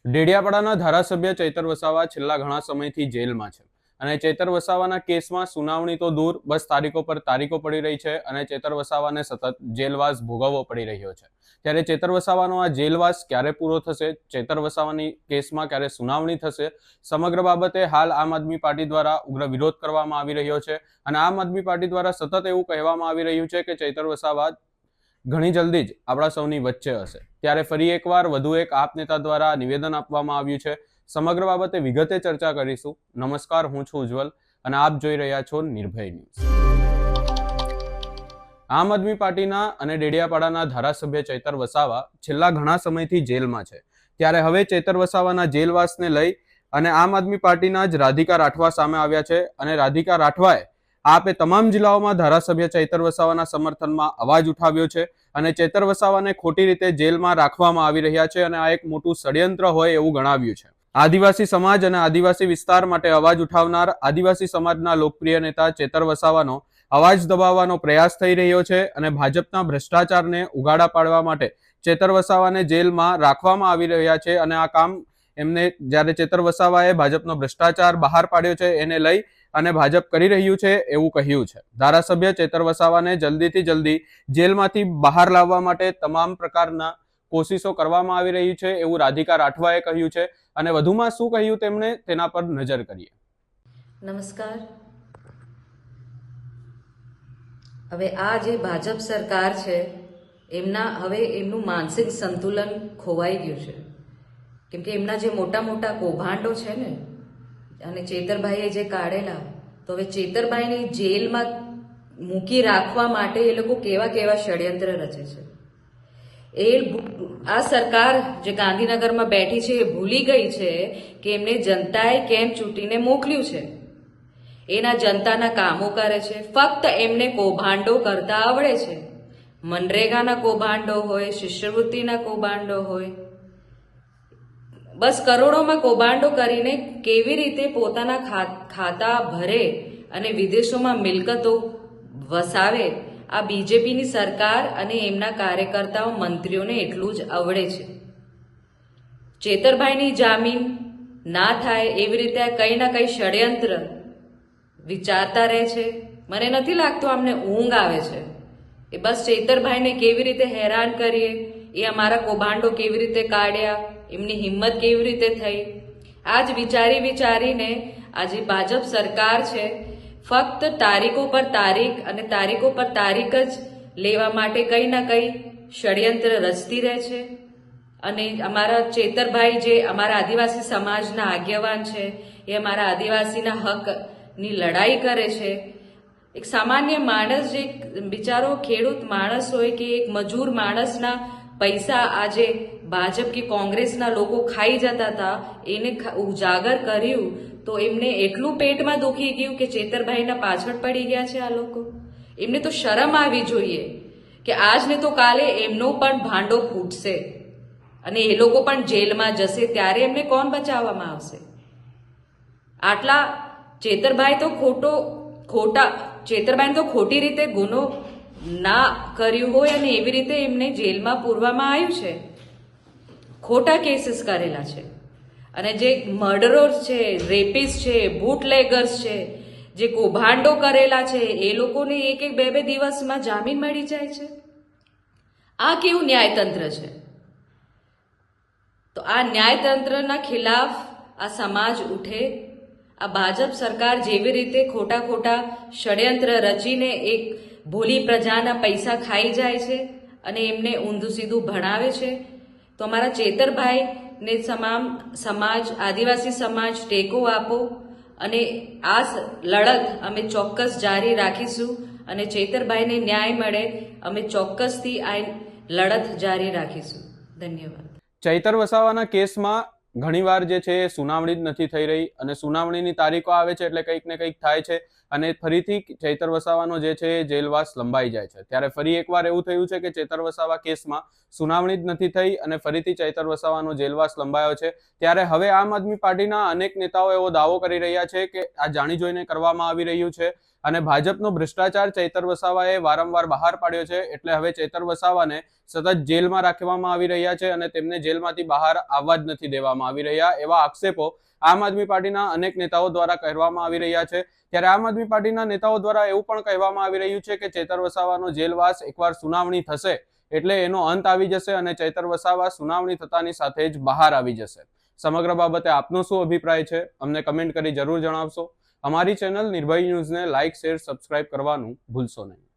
ડેડિયાપાડાના ધારાસભ્ય ચૈતર વસાવા છેલ્લા ઘણા સમયથી જેલમાં છે અને ચૈતર વસાવાના કેસમાં સુનાવણી તો દૂર, બસ તારીખો પર તારીખો પડી રહી છે અને ચૈતર વસાવાને સતત જેલવાસ ભોગવવો પડી રહ્યો છે. ત્યારે ચૈતર વસાવાનો આ જેલવાસ ક્યારે પૂરો થશે, ચૈતર વસાવાની કેસમાં ક્યારે સુનાવણી થશે, સમગ્ર બાબતે હાલ આમ આદમી પાર્ટી દ્વારા ઉગ્ર વિરોધ કરવામાં આવી રહ્યો છે અને આમ આદમી પાર્ટી દ્વારા સતત એવું કહેવામાં આવી રહ્યું છે કે ચૈતર વસાવા ઘણી જલ્દી જ આપણા સૌની વચ્ચે હશે. ત્યારે ફરી એકવાર વધુ એક આપ નેતા દ્વારા નિવેદન આપવામાં આવ્યું છે. સમગ્ર બાબતે વિગતે ચર્ચા કરીશું. નમસ્કાર, હું છું ઉજ્જવલ અને આપ જોઈ રહ્યા છો નિર્ભય ન્યૂઝ. આમ આદમી પાર્ટીના અને ડેડિયાપાડાના ધારાસભ્ય ચૈતર વસાવા છેલ્લા ઘણા સમયથી જેલમાં છે. ત્યારે હવે ચૈતર વસાવાના જેલવાસને લઈ અને આમ આદમી પાર્ટીના જ રાધિકા રાઠવા સામે આવ્યા છે અને રાધિકા રાઠવાએ આપે તમામ જિલ્લાઓમાં ધારાસભ્ય ચૈતર વસાવાના સમર્થનમાં અવાજ ઉઠાવ્યો છે અને ચૈતર વસાવાને ખોટી રીતે જેલમાં રાખવામાં આવી રહ્યા છે અને આ એક મોટું ષડયંત્ર હોય એવું ગણાવ્યું છે. આદિવાસી સમાજ અને આદિવાસી વિસ્તાર માટે અવાજ ઉઠાવનાર આદિવાસી સમાજના લોકપ્રિય નેતા ચૈતર વસાવાનો અવાજ દબાવવાનો પ્રયાસ થઈ રહ્યો છે અને ભાજપના ભ્રષ્ટાચારને ઉગાડા પાડવા માટે ચૈતર વસાવાને જેલમાં રાખવામાં આવી રહ્યા છે અને આ કામ એમને જ્યારે ચૈતર વસાવાએ ભાજપનો ભ્રષ્ટાચાર બહાર પાડ્યો છે એને લઈ અને ભાજપ કરી રહ્યું છે એવું કહ્યું છે. ધારાસભ્ય ચૈતર વસાવાને જલ્દીથી જલ્દી જેલમાંથી બહાર લાવવા માટે તમામ પ્રકારના કોશિશો કરવામાં આવી રહી છે એવું રાધિકા રાઠવાએ કહ્યું છે અને વધુમાં શું કહ્યું તેમણે તેના પર નજર કરીએ. નમસ્કાર. હવે આ જે ભાજપ સરકાર છે એમનું માનસિક સંતુલન ખોવાઈ ગયું છે, કેમ કે એમના જે મોટા મોટા કૌભાંડો છે ને અને ચેતરભાઈએ જે કાઢેલા, તો હવે ચેતરભાઈની જેલમાં મૂકી રાખવા માટે એ લોકો કેવા કેવા ષડયંત્ર રચે છે. આ સરકાર જે ગાંધીનગરમાં બેઠી છે એ ભૂલી ગઈ છે કે એમને જનતાએ કેમ ચૂંટીને મોકલ્યું છે. એના જનતાના કામો કરે છે, ફક્ત એમને કૌભાંડો કરતા આવડે છે. મનરેગાના કૌભાંડો હોય, શિષ્યવૃત્તિના કૌભાંડો હોય, બસ કરોડોમાં કૌભાંડો કરીને કેવી રીતે પોતાના ખાતા ભરે અને વિદેશોમાં મિલકતો વસાવે, આ બીજેપીની સરકાર અને એમના કાર્યકર્તાઓ મંત્રીઓને એટલું જ આવડે છે. ચેતરભાઈની જામીન ના થાય એવી રીતે કંઈ ના કંઈ ષડયંત્ર વિચારતા રહે છે. મને નથી લાગતું અમને ઊંઘ આવે છે. એ બસ ચેતરભાઈને કેવી રીતે હેરાન કરીએ, એ અમારા કૌભાંડો કેવી રીતે કાઢ્યા, એમની હિંમત કેવી રીતે થઈ, આજ વિચારીને આજે ભાજપ સરકાર છે ફક્ત તારીખો પર તારીખ અને તારીખો પર તારીખ જ લેવા માટે કંઈ ના કંઈ ષડયંત્ર રચતી રહે છે. અને અમારા ચેતરભાઈ જે અમારા આદિવાસી સમાજના આગેવાન છે, એ અમારા આદિવાસીના હકની લડાઈ કરે છે. એક સામાન્ય માણસ, જે બિચારો ખેડૂત માણસ હોય કે એક મજૂર માણસના પૈસા આજે ભાજપ કે કોંગ્રેસના લોકો ખાઈ જતા હતા, એને ઉજાગર કર્યું તો એમને એટલું પેટમાં દુખી ગયું કે ચેતરભાઈના પાછળ પડી ગયા છે આ લોકો. એમને તો શરમ આવી જોઈએ કે આજને તો કાલે એમનો પણ ભાંડો ફૂટશે અને એ લોકો પણ જેલમાં જશે, ત્યારે એમને કોણ બચાવવામાં આવશે? આટલા ચેતરભાઈ તો ચેતરભાઈને તો ખોટી રીતે ગુનો ના કર્યું હોય અને એવી રીતે એમને જેલમાં પૂરવામાં આવ્યું છે. ખોટા કેસીસ કરેલા છે અને જે મર્ડરર્સ છે, રેપિસ્ટ છે, બુટલેગર્સ છે, જે કૌભાંડો કરેલા છે, એ લોકોને એક બે દિવસમાં જામીન મળી જાય છે. આ કેવું ન્યાયતંત્ર છે? તો આ ન્યાયતંત્રના ખિલાફ આ સમાજ ઉઠે. આ ભાજપ સરકાર જેવી રીતે ખોટા ષડયંત્ર રચીને એક ભોલી પ્રજાના પૈસા ખાઈ જાય છે અને એમને ઊંધું સીધું ભણાવે છે, તો અમારા ચેતરભાઈને તમામ સમાજ, આદિવાસી સમાજ ટેકો આપો અને આ લડત અમે ચોક્કસ જારી રાખીશું અને ચેતરભાઈને ન્યાય મળે અમે ચોક્કસથી આ લડત જારી રાખીશું. ધન્યવાદ. ચૈતર વસાવાના કેસમાં ઘણીવાર જે છે એ સુનાવણી જ નથી થઈ રહી અને સુનાવણીની તારીખો આવે છે એટલે કંઈક ને કંઈક થાય છે અને ફરીથી ચૈતર વસાવાનો જે છે એ જેલવાસ લંબાઈ જાય છે. ત્યારે ફરી એકવાર એવું થયું છે કે ચૈતર વસાવા કેસમાં સુનાવણી જ નથી થઈ અને ફરીથી ચૈતર વસાવાનો જેલવાસ લંબાયો છે. ત્યારે હવે આમ આદમી પાર્ટીના અનેક નેતાઓ એવો દાવો કરી રહ્યા છે કે આ જાણી જોઈને કરવામાં આવી રહ્યું છે અને ભાજપનો ભ્રષ્ટાચાર ચૈતર વસાવાએ વારંવાર બહાર પાડ્યો છે, એટલે હવે ચૈતર વસાવાને સતત જેલમાં રાખવામાં આવી રહ્યા છે અને તેમને જેલમાંથી બહાર આવવા જ નથી દેવામાં આવી રહ્યા, એવા આક્ષેપો આમ આદમી પાર્ટીના અનેક નેતાઓ દ્વારા કહેવામાં આવી રહ્યા છે। ત્યારે આમ આદમી પાર્ટીના નેતાઓ દ્વારા એવું પણ કહેવામાં આવી રહ્યું છે કે ચૈતર વસાવાનો જેલવાસ એકવાર સુનાવણી થશે એટલે એનો અંત આવી જશે અને ચૈતર વસાવા સુનાવણી થતાની સાથે જ બહાર આવી જશે। સમગ્ર બાબતે આપનો શું અભિપ્રાય છે, અમને કમેન્ટ કરી જરૂર જણાવશો। અમારી ચેનલ નિર્ભય ન્યૂઝને લાઇક, શેર, સબસ્ક્રાઇબ કરવાનું ભૂલશો નહીં।